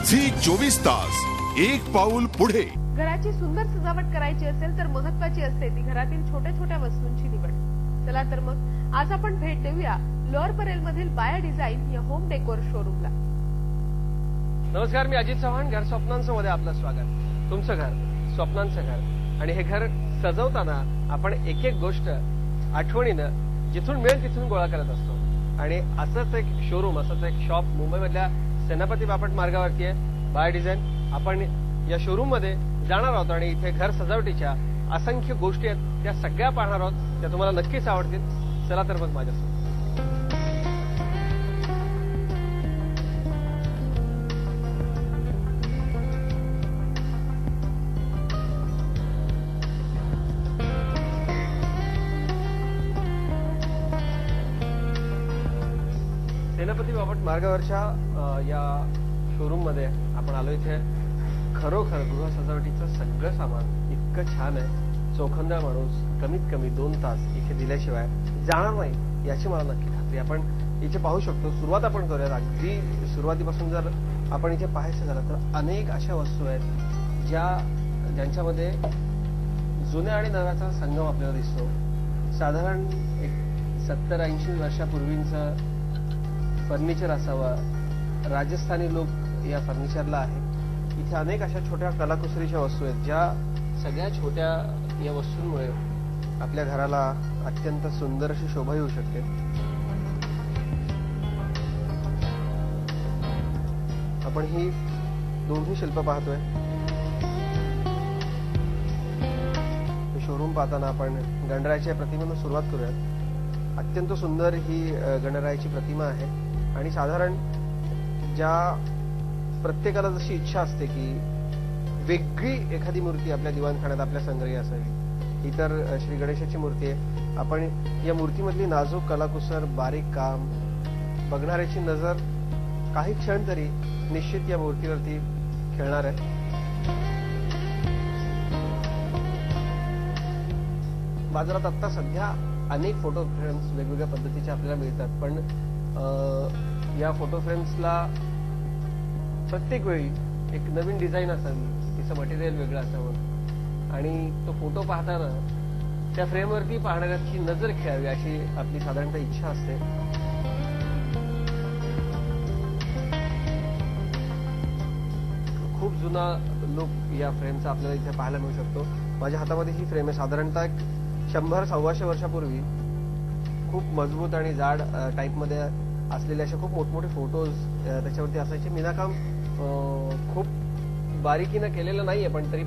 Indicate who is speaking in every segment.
Speaker 1: Zee 24 तास एक पाऊल पुढे।
Speaker 2: घराची सुंदर सजावट करायची असेल तर महत्त्वाची असते ती घरातील छोट्या छोट्या वस्तूंची निवड। चला तर मग आज आपण भेट देऊया लोअर परेल मधील बाया डिझाइन या होम डेकोर शोरूमला।
Speaker 3: नमस्कार, मी अजित चव्हाण। घर स्वप्नांचं मध्ये आपलं स्वागत। तुमचं घर स्वप्नांचं घर आणि हे घर सजवताना आपण एक एक गोष्ट आठवणीनं जिथून मिळेल तिथून गोळा करत असतो आणि असंच एक शोरूम, असंच एक शॉप मुंबईमधल्या सेनापती बापट मार्गावरती आहे बाया डिझाइन। आपण या शोरूम मध्ये जाणार आहोत आणि इथे घर सजावटीच्या असंख्य गोष्टी आहेत, त्या सगळ्या पाहणार आहोत। त्या तुम्हाला नक्कीच आवडतील। चला तर मग माझ्यासोबत। सेनापती बापट मार्गावरच्या या शोरूम मध्ये आपण आलो। इथे खरोखर गृह सजावटीचं सगळं सामान इतकं छान आहे, चोखंदळ माणूस कमीत कमी 2 तास इथे दिल्याशिवाय जाणार नाही याची मला नक्की खात्री। आपण इथे पाहू शकतो। सुरुवात आपण करूया अगदी सुरुवातीपासून। जर आपण इथे पाहायचं झालं तर अनेक अशा वस्तू आहेत ज्यांच्यामध्ये जुन्या आणि नव्याचा संगम आपल्याला दिसतो। साधारण एक 70-80 वर्षापूर्वींचं फर्निचर असावं। राजस्थानी लोक या फर्निचरला आहे। इथे अनेक अशा छोट्या कलाकुसरीच्या वस्तू आहेत ज्या सगळ्या छोट्या या वस्तूंमुळे आपल्या घराला अत्यंत सुंदर अशी शोभा येऊ शकते। आपण ही दोन्ही शिल्प पाहतोय। शोरूम पाहताना आपण गणरायाच्या प्रतिमेनं सुरुवात करूयात। अत्यंत सुंदर ही गणरायाची प्रतिमा आहे आणि साधारण ज्या प्रत्येकाला जशी इच्छा असते की वेगळी एखादी मूर्ती आपल्या दिवाणखान्यात आपल्या संग्रही असावी, ही तर श्री गणेशाची मूर्ती आहे। आपण या मूर्तीमधली नाजूक कलाकुसर, बारीक काम बघणाऱ्याची नजर काही क्षण तरी निश्चित या मूर्तीवरती खेळणार आहे। बाजारात आता सध्या अनेक फोटो फ्रेम्स वेगवेगळ्या पद्धतीच्या आपल्याला मिळतात, पण या फोटो फ्रेम्सला प्रत्येक वेळी एक नवीन डिझाईन असावी, तिचं मटेरियल वेगळं असावं आणि तो फोटो पाहताना त्या फ्रेमवरती पाहणाऱ्याची नजर खेळावी अशी आपली साधारणतः इच्छा असते। खूप जुना लुक या फ्रेमचा आपल्याला इथे पाहायला मिळू शकतो। माझ्या हातामध्ये ही फ्रेम आहे। साधारणतः 100-125 वर्षापूर्वी खूप मजबूत आणि जाड टाईपमध्ये असलेले असे खूप मोठमोठे फोटोज त्याच्यावरती असायचे। मीनाकाम खूप बारीकीनं केलेलं नाहीये, पण तरी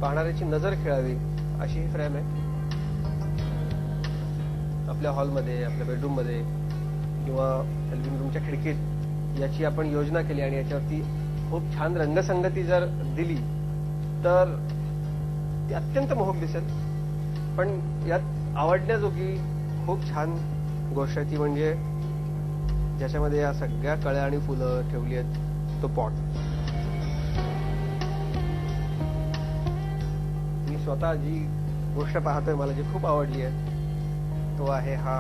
Speaker 3: पाहणाऱ्याची नजर खेळावी अशी ही फ्रेम आहे। आपल्या हॉलमध्ये, आपल्या बेडरूम मध्ये किंवा लिव्हिंग रूमच्या खिडकीत याची आपण योजना केली आणि याच्यावरती खूप छान रंगसंगती जर दिली तर ती अत्यंत मोहक दिसेल। पण यात आवडण्याजोगी खूप छान गोष्ट ती म्हणजे ज्याच्यामध्ये या सगळ्या कळ्या आणि फुलं ठेवली आहेत तो पॉट। मी स्वतः जी गोष्ट पाहतोय मला जी खूप आवडली आहे तो आहे हा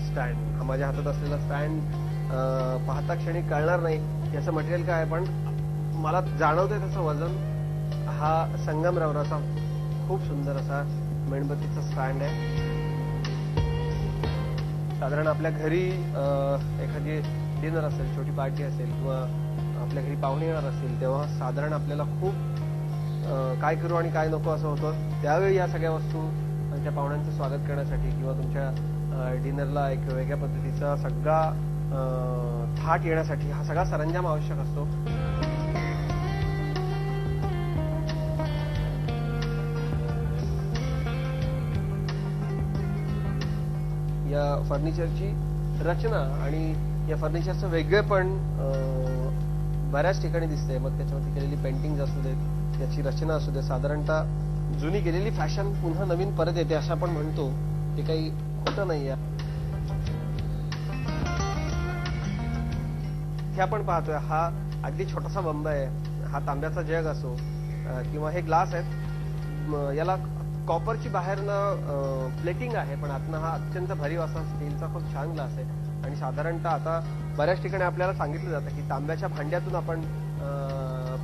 Speaker 3: स्टँड। हा माझ्या हातात असलेला स्टँड पाहता क्षणी कळणार नाही याचं मटेरियल काय आहे, पण मला जाणवतंय त्याचं वजन। हा संगमरवराचा खूप सुंदर असा मेणबत्तीचा स्टँड आहे। साधारण आपल्या घरी एखादी डिनर असेल, छोटी पार्टी असेल किंवा आपल्या घरी पाहुणे येणार असतील तेव्हा साधारण आपल्याला खूप काय करू आणि काय नको असं होतं। त्यावेळी या सगळ्या वस्तू त्या पाहुण्यांचं स्वागत करण्यासाठी किंवा तुमच्या डिनरला एक वेगळ्या पद्धतीचा सगळा थाट येण्यासाठी हा सगळा सरंजाम आवश्यक असतो। या फर्निचरची रचना आणि या फर्निचरचं वेगळेपण बऱ्याच ठिकाणी दिसते। मग त्याच्यावरती केलेली पेंटिंग असू देत, याची रचना असू दे, साधारणतः जुनी गेलेली फॅशन पुन्हा नवीन परत येते असं आपण म्हणतो, ते काही खोटं नाहीये। हे आपण पाहतोय हा अगदी छोटासा बंब आहे। हा तांब्याचा जग असो किंवा हे ग्लास आहेत, याला कॉपरची बाहेरनं प्लेटिंग आहे, पण आतनं हा अत्यंत भरीव असा स्टीलचा खूप छान ग्लास आहे आणि साधारणतः आता बऱ्याच ठिकाणी आपल्याला सांगितलं जातं की तांब्याच्या भांड्यातून आपण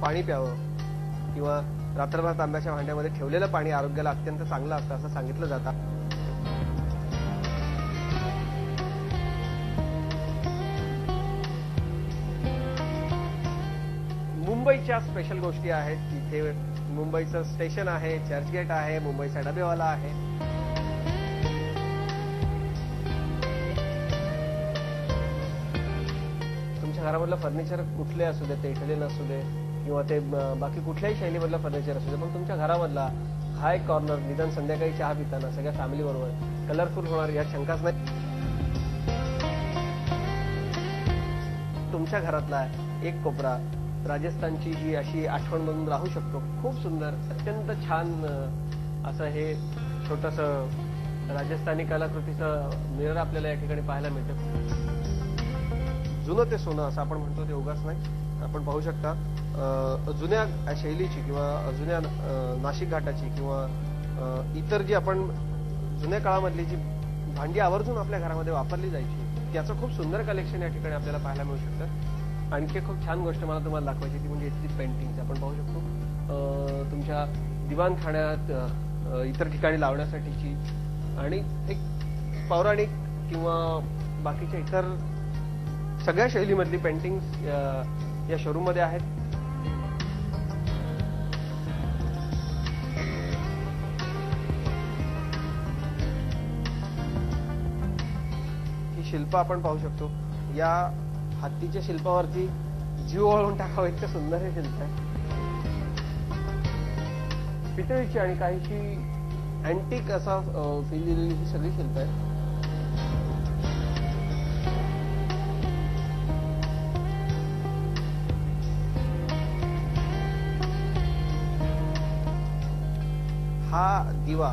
Speaker 3: पाणी प्यावं किंवा रात्रभर तांब्याच्या भांड्यामध्ये ठेवलेलं पाणी आरोग्याला अत्यंत चांगलं असतं असं सांगितलं जातं. मुंबईच्या स्पेशल गोष्टी आहेत. इथे मुंबईचं स्टेशन आहे, चर्चगेट आहे, मुंबईचा डबेवाला आहे. तुमच्या घरामधलं फर्निचर कुठले असू दे, ते इटालियन असू दे किंवा ते बाकी कुठल्याही शैलीमधलं फर्निचर असू दे, पण तुमच्या घरामधला हा एक कॉर्नर निदान संध्याकाळी चहा पिताना सगळ्या फॅमिली बरोबर कलरफुल होणार यात शंकाच नाही. तुमच्या घरातला एक कोपरा राजस्थानची ही अशी आठवण म्हणून राहू शकतो. खूप सुंदर, अत्यंत छान असं हे छोटंसं राजस्थानी कलाकृतीचं मिरर आपल्याला या ठिकाणी पाहायला मिळतं. जुनं ते सोनं असं आपण म्हणतो ते उगाच नाही. आपण पाहू शकता जुन्या शैलीची किंवा जुन्या नाशिक घाटाची किंवा इतर जी आपण जुन्या काळामधली जी भांडी आवर्जून आपल्या घरामध्ये वापरली जायची त्याचं खूप सुंदर कलेक्शन या ठिकाणी आपल्याला पाहायला मिळू शकतं. आणखी खूप छान गोष्ट मला तुम्हाला दाखवायची ती म्हणजे इथली पेंटिंग आपण पाहू शकतो तुमच्या दिवाणखान्यात इतर ठिकाणी लावण्यासाठीची आणि एक पौराणिक किंवा बाकीच्या इतर सगळ्या शैलीमधली पेंटिंग्स या शोरूम मध्ये आहेत. ही शिल्प आपण पाहू शकतो. या हत्तीच्या शिल्पावरती जीव ओळून टाकावं इतकं सुंदर हे शिल्प आहे. पितळीची आणि काहीशी अँटिक असा फील दिलेली ही सगळी शिल्प आहे. हा दिवा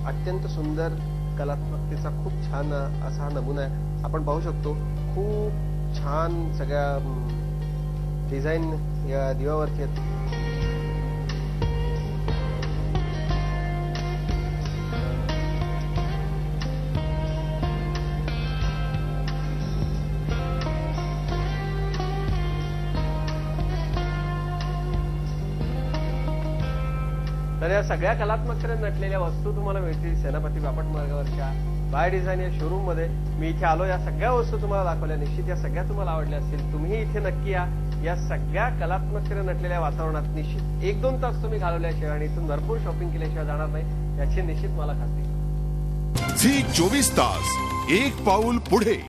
Speaker 3: अत्यंत सुंदर कलात्मकतेचा खूप छान असा नमुना आहे. आपण पाहू शकतो खूप छान सगळ्या डिझाईन या दिव्यावरती आहेत. तर या सगळ्या कलात्मकतेने नटलेल्या वस्तू तुम्हाला मिळतील सेनापती बापट मार्गावरच्या बाय डिझाईन या शोरूम मध्ये. मी इथे आलो, या सगळ्या वस्तू तुम्हाला दाखवल्या. निश्चित या सगळ्या तुम्हाला आवडल्या असतील. तुम्ही इथे नक्की या सगळ्या कलात्मकतेने नटलेल्या वातावरणात निश्चित 1-2 तास तुम्ही घालवल्याशिवाय आणि इथून भरपूर शॉपिंग केल्याशिवाय जाणार नाही याची निश्चित मला खात्री.
Speaker 1: झी 24 तास, एक पाऊल पुढे.